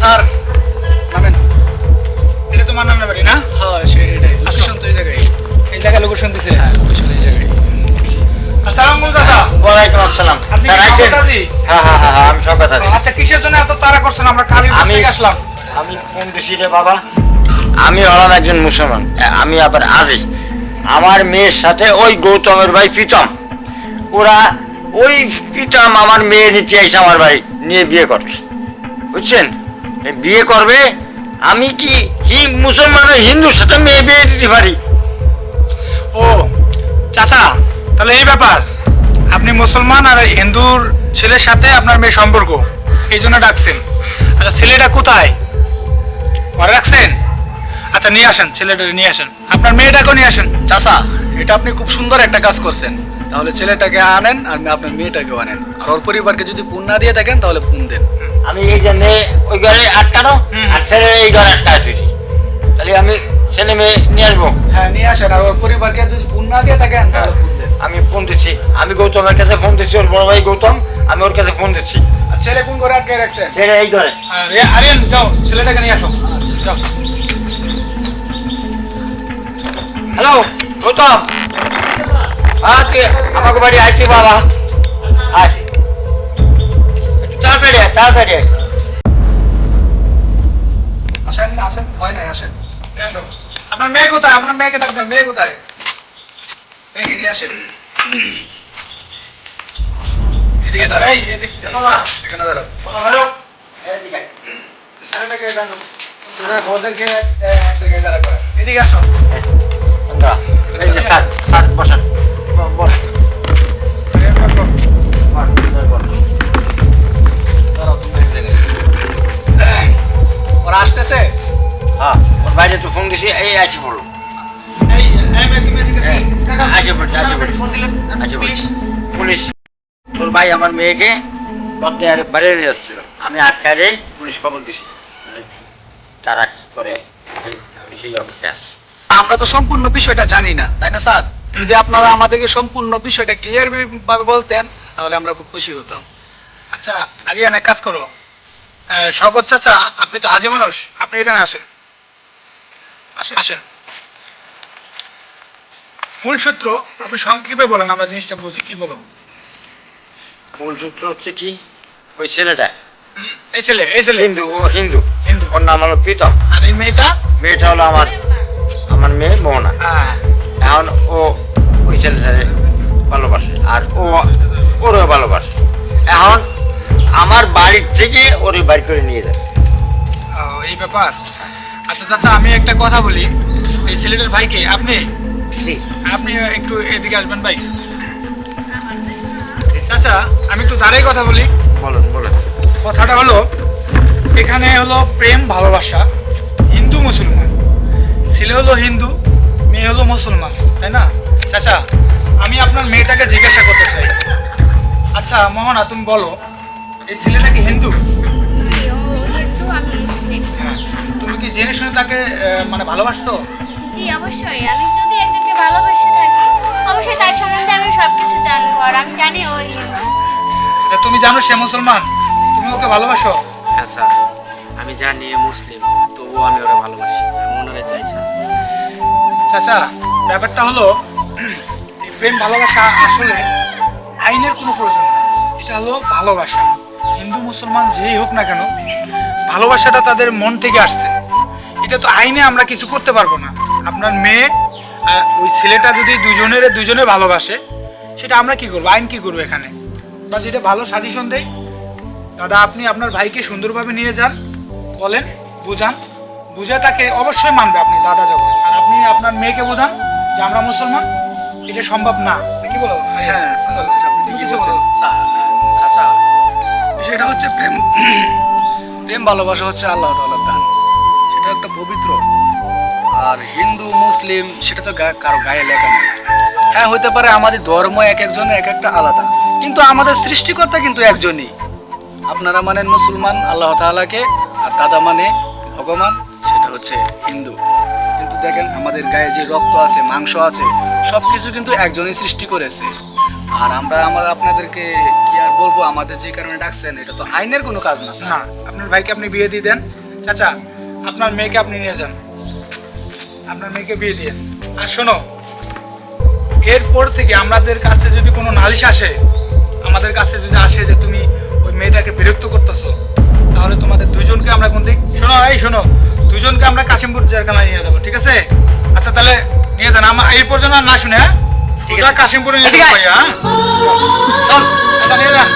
Sir নামেন। এটা তোমার নামের বাড়ি না? হ্যাঁ সেটাই, লোকেশন তো এই জায়গায়। এই জায়গায় লোকেশন দিছে? হ্যাঁ লোকেশন এই জায়গায়। আসসালামু আলাইকুম চাচা। ওয়ালাইকুম আসসালাম। আপনি কি শওকতাজি? হ্যাঁ হ্যাঁ হ্যাঁ আমি শওকতাজি। আচ্ছা কিসের জন্য এত তাড়া করছেন? আমরা কালীরপুর থেকে আসলাম। আমি কোন দেশি রে বাবা? আমি হলাম একজন মুসলমান, আমি আবার আজি। আমার মেয়ের সাথে ওই গৌতমের ভাই প্রীতম, ওরা ওই প্রীতম আমার মেয়ে নিচে এসে আমার ভাই নিয়ে বিয়ে করবে, বুঝছেন? এই বিয়ে করবে, আমি কি মুসলমান হিন্দুর সাথে মেয়ে বিয়ে দিতে পারি? ও চাচা, তাহলে এই ব্যাপার, আপনি মুসলমান আর হিন্দুর ছেলের সাথে আপনার মেয়ে সম্পর্ক, এই জন্য ডাকছেন। আচ্ছা ছেলেটা কোথায়? ঘরে রাখছেন? আচ্ছা নিয়ে আসেন, ছেলেটা নিয়ে আসেন, আপনার মেয়েটাকেও নিয়ে আসেন। চাচা এটা আপনি খুব সুন্দর একটা কাজ করছেন। তাহলে ছেলেটাকে আনেন আর আপনার মেয়েটাকেও আনেন, আর ওর পরিবারকে যদি ফোন না দিয়ে থাকেন তাহলে ফোন দেন। আমি এই যে মেয়ে ওই ঘরে আটকানো আর ছেলে এই ঘরে আটকায় তুই, তাহলে আমি ছেলে মেয়ে নিয়ে আসবো। হ্যাঁ নিয়ে আসেন, আর ওর পরিবারকে যদি ফোন না দিয়ে থাকেন তাহলে ফোন দেন। আমি ফোন দিচ্ছি, আমি গৌতমের কাছে ফোন দিচ্ছি, ওর বড় ভাই গৌতম, আমি ওর কাছে ফোন দিচ্ছি। আর ছেলে কোন করে আটকে রাখছেন? ছেলে এই ঘরে। আরিয়ান যাও, ছেলেটাকে নিয়ে আসো, যাও। হ্যালো গৌতম, আমাকে বাড়ি আইছি বাবা, আয় একটু তাড়াতাড়ি আয়, তাড়াতাড়ি আয়। আসেন আসেন, হয় নাই আসেন। আপনার মেয়ে কোথায়? আপনার মেয়েকে ডাকবেন, মেয়ে কোথায়? মেয়েকে নিয়ে আসেন। এদিকে দাঁড়াও, এই এদিকে দাঁড়াও, এখানে দাঁড়াও। হ্যালো, এদিকে আয়। ছেলেটাকে ডাকো, ওদেরকে এক জায়গায় দাঁড়া করেন। এদিকে আসো। বন্ধুরা, এই যে স্যার, স্যার বসেন, বস। দাঁড়াও তুমি এক জায়গায়। ওরা আসতেছে? হ্যাঁ, ওর বাইরে তো ফোন দিছি, এই আসি বলো। এই মেয়ে তুমি এদিকে আসে পড়ছে, আসে পড়ছে। ফোন দিলেন আচ্ছা, পুলিশ? পুলিশ, তোর ভাই আমার মেয়েকে পথে আর বাইরে নিয়ে যাচ্ছিল, আমি আটকারে পুলিশ খবর দিছি, তারা কি করে আমি সেই অবস্থায় আছি। আমরা তো সম্পূর্ণ বিষয়টা জানি না, তাই না স্যার? যদি আপনারা আমাদেরকে সম্পূর্ণ বিষয়টা ক্লিয়ার ভাবে বলতেন তাহলে আমরা খুব খুশি হতাম। আচ্ছা আরিয়ান এক কাজ করো, শওকত চাচা আপনি তো হাজি মানুষ, আপনি এখানে আসেন, আসেন আসেন। মূল সূত্র আপনি সংক্ষেপে বলেন, আমরা জিনিসটা বুঝি, কি বলুন। মূল সূত্র হচ্ছে কি, ওই ছেলেটা এই ছেলে, এই ছেলে হিন্দু, ও হিন্দু, হিন্দু, ওর নাম হলো প্রীতম, আর এই মেয়েটা? মেয়েটা হলো আমার আমার মেয়ে মোহনা। হ্যাঁ, এখন ও ওই ছেলেটারে ভালোবাসে আর ও ওরও ভালোবাসে। এখন আমার বাড়ির থেকে ওরে বাড়ি করে নিয়ে যায়। ও, এই ব্যাপার। আচ্ছা চাচা আমি একটা কথা বলি, এই ছেলেটার ভাইকে আপনি জি আপনি একটু এদিকে আসবেন ভাই। চাচা আমি একটু দাঁড়িয়ে কথা বলি। বলুন বলুন। কথাটা হলো, এখানে হলো প্রেম ভালোবাসা, হিন্দু মুসলমান, ছেলে হলো হিন্দু, মেয়ে হলো মুসলমান, তাই না? চাচা আমি আপনার মেয়েটাকে জিজ্ঞাসা করতে চাই, আচ্ছা মোহনা তুমি বলো, এই ছেলেটা কি হিন্দু? জি, ও হিন্দু, আমি মুসলিম। হ্যাঁ, তুমি কি জেনে শুনে তাকে মানে ভালোবাসতো? জি অবশ্যই, আমি যদি একজনকে ভালোবেসে থাকি অবশ্যই তার সম্বন্ধে আমি সবকিছু জানবো, আর আমি জানি ও হিন্দু। আচ্ছা তুমি জানো সে মুসলমান, তুমি ওকে ভালোবাসো? হ্যাঁ স্যার, আমি জানি এ মুসলিম, তবুও আমি ওরা ভালোবাসি, আমি ওনারে চাই স্যার। চাচা ব্যাপারটা হলো, এই প্রেম ভালোবাসা আসলে আইনের কোনো প্রয়োজন নেই, এটা হলো ভালোবাসা। হিন্দু মুসলমান যেই হোক না কেন, ভালোবাসাটা তাদের মন থেকে আসছে, এটা তো আইনে আমরা কিছু করতে পারবো না। আপনার মেয়ে আর ওই ছেলেটা যদি দুজনে ভালোবাসে, সেটা আমরা কি করবো? আইন কি করবো এখানে? বা যেটা ভালো সাজেশন দেয়, দাদা আপনি আপনার ভাইকে সুন্দরভাবে নিয়ে যান, বলেন, বুঝান, বুঝে তাকে অবশ্যই মানবে আপনি দাদা যখন, আর আপনি আপনার মেয়েকে বোঝান যে আমরা মুসলমান, এটা সম্ভব না, কি বলো? হ্যাঁ স্যার, আপনি ঠিকই কিছু বলছেন। বলো। স্যার চাচা, বিষয়টা হচ্ছে প্রেম প্রেম ভালোবাসা হচ্ছে আল্লাহ তাআলার দান, সেটা একটা পবিত্র। আর হিন্দু মুসলিম সেটা তো কারো গায়ে লেখা নেই। হ্যাঁ হতে পারে আমাদের ধর্ম এক একজনের এক একটা আলাদা, কিন্তু আমাদের সৃষ্টিকর্তা কিন্তু একজনই। আপনারা মানেন মুসলমান আল্লাহ তাআলাকে, আর দাদা মানে ভগবান, সেটা হচ্ছে হিন্দু। কিন্তু দেখেন আমাদের গায়ে যে রক্ত আছে, মাংস আছে, সব কিছু কিন্তু একজনই সৃষ্টি করেছে। আর আমরা আপনাদেরকে কি আর বলবো আমাদের যে কারণে ডাকছেন এটা তো আইনের কোনো কাজ না স্যার। না, আপনার ভাইকে আপনি বিয়ে দিয়ে দেন। চাচা, আপনার মেয়েকে আপনি নিয়ে যান, আপনার মেয়েকে বিয়ে দিয়ে। আর শোনো, এরপর থেকে আমাদের কাছে যদি কোনো নালিশ আসে, আমাদের কাছে যদি আসে যে তুমি ওই মেয়েটাকে বিরক্ত করতেছো, তাহলে তোমাদের দুজনকে আমরা কোন দিক, শোনো এই শোনো, দুজনকে আমরা কাশিমপুর জেলখানায় নিয়ে যাবো, ঠিক আছে? আচ্ছা তাহলে নিয়ে যান, আমার এই পর্যন্ত আর না শুনে, হ্যাঁ? সোজা কাশিমপুরে নিয়ে যাবো ভাইয়া, হ্যাঁ? চল, আচ্ছা নিয়ে যান।